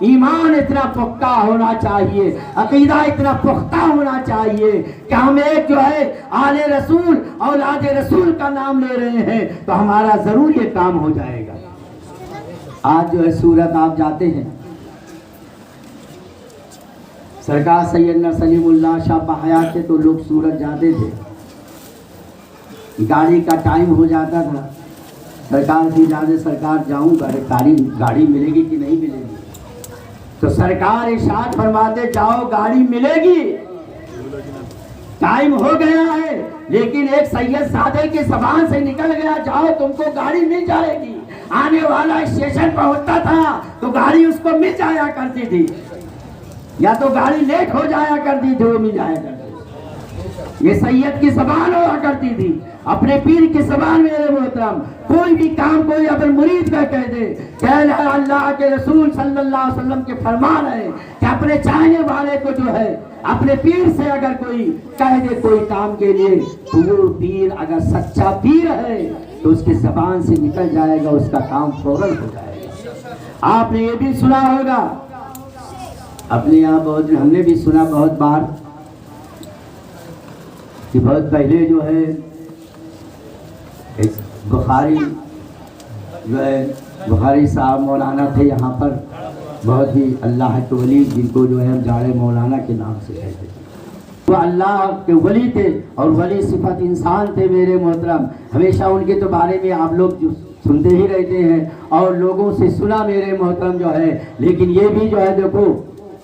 ایمان اتنا پختہ ہونا چاہیے, عقیدہ اتنا پختہ ہونا چاہیے کہ ہم ایک جو ہے آل رسول اولاد رسول کا نام لے رہے ہیں تو ہمارا ضرور یہ کام ہو جائے گا. آج جو ہے سورت آپ جاتے ہیں, سرکار سیدنا سلیم اللہ شاہ بحیات تھے تو لوگ سورت جاتے تھے, گاڑی کا ٹائم ہو جاتا تھا, سرکار کی اجازت سرکار جاؤں گاڑی ملے گی کہ نہیں ملے گی, تو سرکار ارشاد فرماتے جاؤ گاڑی ملے گی, ٹائم ہو گیا ہے, لیکن ایک سید سادے کی زبان سے نکل گیا جاؤ تم کو گاڑی مل جائے گی. آنے والا اسٹیشن پہنچتا تھا تو گاڑی اس کو مل جایا کرتی تھی, یا تو گاڑی لیٹ ہو جایا کرتی تھی وہ مل جایا کرتی تھی. یہ سید کی زبان ہوا کرتی تھی, اپنے پیر کی زبان. میرے محترم کوئی بھی کام کوئی اپنے مرید کا کہہ دے کہ اللہ کے رسول صلی اللہ علیہ وسلم کے فرمان ہے کہ اپنے چاہنے والے کو جو ہے اپنے پیر سے اگر کوئی کہہ دے کوئی کام کے لیے تو وہ پیر اگر سچا پیر ہے تو اس کی زبان سے نکل جائے گا, اس کا کام فوراً ہو جائے گا. آپ نے یہ بھی سنا ہوگا, اپنے یہاں بہت ہم نے بھی سنا بہت بار کہ بہت پہلے جو ہے بخاری جو ہے بخاری صاحب مولانا تھے یہاں پر, بہت ہی اللہ کے ولی, جن کو جو ہے ہم جاڑے مولانا کے نام سے کہتے تھے. وہ اللہ کے ولی تھے اور ولی صفت انسان تھے. میرے محترم ہمیشہ ان کے تو بارے میں آپ لوگ جو سنتے ہی رہتے ہیں اور لوگوں سے سنا میرے محترم جو ہے, لیکن یہ بھی جو ہے دیکھو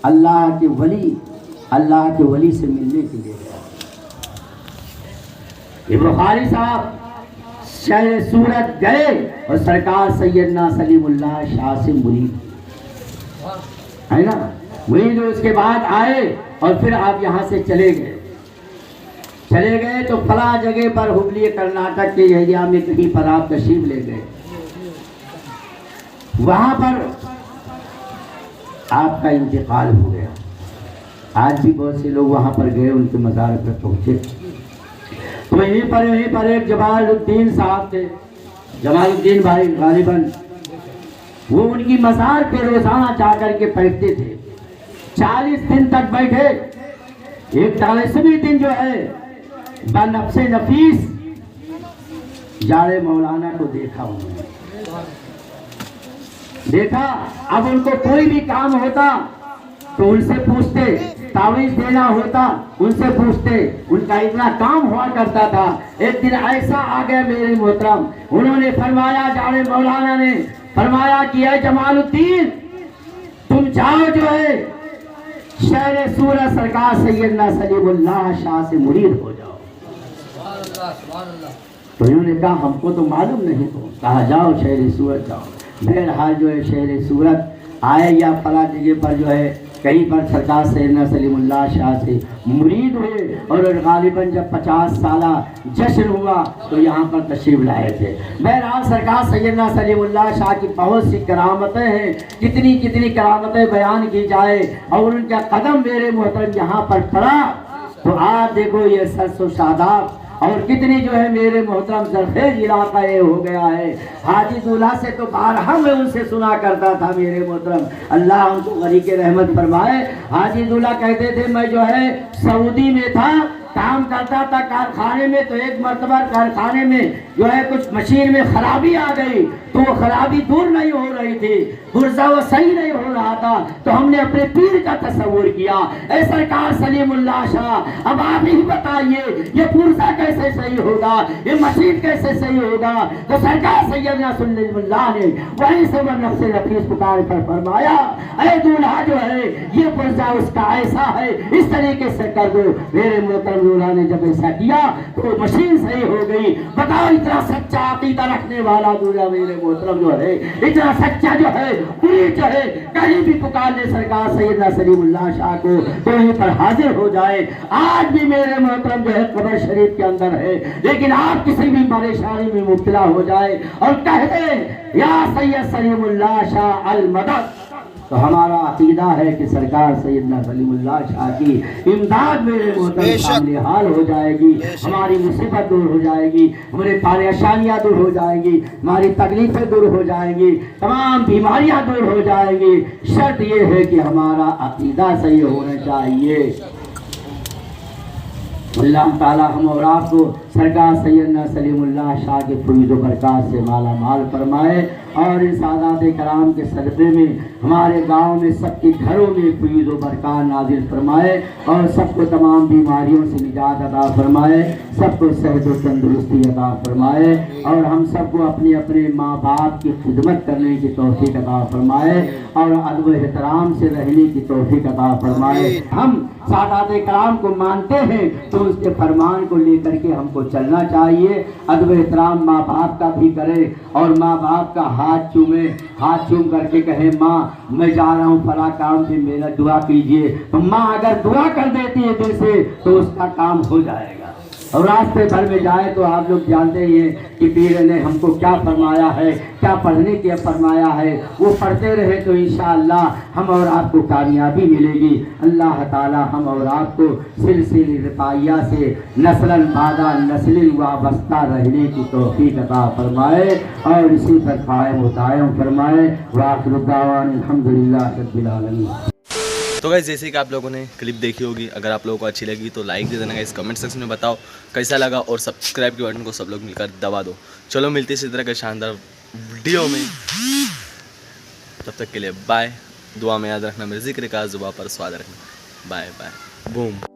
اللہ کے ولی سے ملنے کے لیے گیا. یہ بخاری صاحب شہر سورت گئے اور سرکار سیدنا سلیم اللہ شاہ سے مرید ہے نا, مرید اس کے بعد آئے اور پھر آپ یہاں سے چلے گئے تو فلاں جگہ پر ہبلی کرناٹک کے ایریا میں کہیں پر آپ تشریف لے گئے. وہاں پر آپ کا انتقال ہو گیا. آج بھی بہت سے لوگ وہاں پر گئے, ان کے مزار پر پہنچے تو یہیں پر ایک جمال الدین صاحب تھے, جمال الدین بھائی غالباً, وہ ان کی مزار پہ روزانہ جا کر کے بیٹھتے تھے. 40 دن تک بیٹھے. ایک 40ویں دن جو ہے بنفس نفیس جاڑے مولانا کو دیکھا انہوں نے, دیکھا اب ان کو کوئی بھی کام ہوتا تو ان سے پوچھتے, تعویذ دینا ہوتا ان سے پوچھتے, ان کا اتنا کام ہوا کرتا تھا. ایک دن ایسا آ گیا میرے محترم, انہوں نے فرمایا, جاڑے مولانا نے فرمایا کہ اے جمال الدین تم جاؤ جو ہے شہر سورت سرکار سیدنا سلیم اللہ شاہ سے مرید ہو جاؤ. تو انہوں نے کہا ہم کو تو معلوم نہیں. تو کہا جاؤ شہر سورت جاؤ. بہرحال جو ہے شہر سورت آئے یا فلاں جگہ پر جو ہے کہیں پر سرکار سیدنا سلیم اللہ شاہ سے مرید ہوئے اور غالباً جب 50 سالہ جشن ہوا تو یہاں پر تشریف لائے تھے. بہرحال سرکار سیدنا سلیم اللہ شاہ کی بہت سی کرامتیں ہیں, کتنی کرامتیں بیان کی جائے, اور ان کا قدم میرے محترم یہاں پر پڑا تو آج دیکھو یہ سرس و شاداب اور کتنی جو ہے میرے محترم زرخیز علاقہ یہ ہو گیا ہے. حاجی دولہا سے تو بارہا میں ان سے سنا کرتا تھا میرے محترم, اللہ ان کو غریق رحمت فرمائے. حاجی دولہا کہتے تھے میں جو ہے سعودی میں تھا, کام کرتا تھا کارخانے میں, تو ایک مرتبہ کارخانے میں جو ہے کچھ مشین میں خرابی آ گئی تو وہ خرابی دور نہیں ہو رہی تھی, پرزہ وہ صحیح نہیں ہو رہا تھا. تو ہم نے اپنے پیر کا تصور کیا, اے سرکار سلیم اللہ شاہ اب آپ ہی بتائیے یہ پرزہ کیسے صحیح ہوگا, یہ مشین کیسے صحیح ہوگا. تو سرکار سیدنا سلیم اللہ نے وہیں سے نفس نفیس پکار کر فرمایا اے دولہا جو ہے یہ پرزہ اس کا ایسا ہے, اس طریقے سے کر دو. میرے محترم دولہا نے جب ایسا کیا تو مشین صحیح ہو گئی. بتاؤ اتنا سچا عقیدہ رکھنے والا دولہا میرے محترم جو ہے, اتنا سچا جو ہے, پوری جو ہے کہیں بھی پکار لے سرکار سیدنا سلیم اللہ شاہ کو تو یہیں پر حاضر ہو جائے. آج بھی میرے محترم جو ہے قبر شریف کے اندر ہے, لیکن آپ کسی بھی پریشانی میں مبتلا ہو جائے اور کہہ دیں یا سید سلیم اللہ شاہ المدد, تو ہمارا عقیدہ ہے کہ سرکار سیدنا سلیم اللہ شاہ کی امداد میرے محترم سامنے حال ہو جائے گی، ہماری مصیبت دور ہو جائے گی، ہمارے پریشانیاں دور ہو جائیں گی، ہماری تکلیفیں دور ہو جائیں گی، تمام بیماریاں دور ہو جائیں گی۔ شرط یہ ہے کہ ہمارا عقیدہ صحیح ہونا چاہیے۔ اللہ تعالیٰ ہم اور آپ کو سرکار سیدنا سلیم اللہ شاہ کے فیض و برکات سے مالا مال فرمائے، اور ان سادات کرام کے صدقے میں ہمارے گاؤں میں سب کے گھروں میں فیض و برکات نازل فرمائے، اور سب کو تمام بیماریوں سے نجات عطا فرمائے، سب کو صحت و تندرستی عطا فرمائے، اور ہم سب کو اپنے اپنے ماں باپ کی خدمت کرنے کی توفیق عطا فرمائے، اور ادب و احترام سے رہنے کی توفیق عطا فرمائے۔ ہم سادات کرام کو مانتے ہیں تو اس کے فرمان کو لے کر کے ہم کو چلنا چاہیے، ادب و احترام ماں باپ کا بھی کرے، اور ماں باپ کا ہاتھ چومے، ہاتھ چوم کر کے کہے ماں میں جا رہا ہوں فلاں کام پہ، میرا دعا کیجئے، تو ماں اگر دعا کر دیتی ہے دل سے تو اس کا کام ہو جائے گا۔ اور راستے بھر میں جائے تو آپ لوگ جانتے ہی ہیں کہ پیر نے ہم کو کیا فرمایا ہے، کیا پڑھنے کے فرمایا ہے، وہ پڑھتے رہے تو انشاءاللہ ہم اور آپ کو کامیابی ملے گی۔ اللہ تعالی ہم اور آپ کو سلسلہ رفاعیہ سے نسلاً بعد نسل وابستہ رہنے کی توفیق عطا فرمائے، اور اسی پر قائم و دائم فرمائے۔ وآخر الدعوانا الحمدللہ رب العالمین۔ تو گائز جیسے کہ آپ لوگوں نے کلپ دیکھی ہوگی، اگر آپ لوگوں کو اچھی لگی تو لائک دے دینا گائز، کمنٹ سیکشن میں بتاؤ کیسا لگا، اور سبسکرائب کے بٹن کو سب لوگ مل کر دبا دو۔ چلو ملتے اسی طرح کے شاندار ویڈیو میں، تب تک کے لیے بائے۔ دعا میں یاد رکھنا، میرے ذکر کا زباں پر سواد رکھنا۔ Bye bye, boom.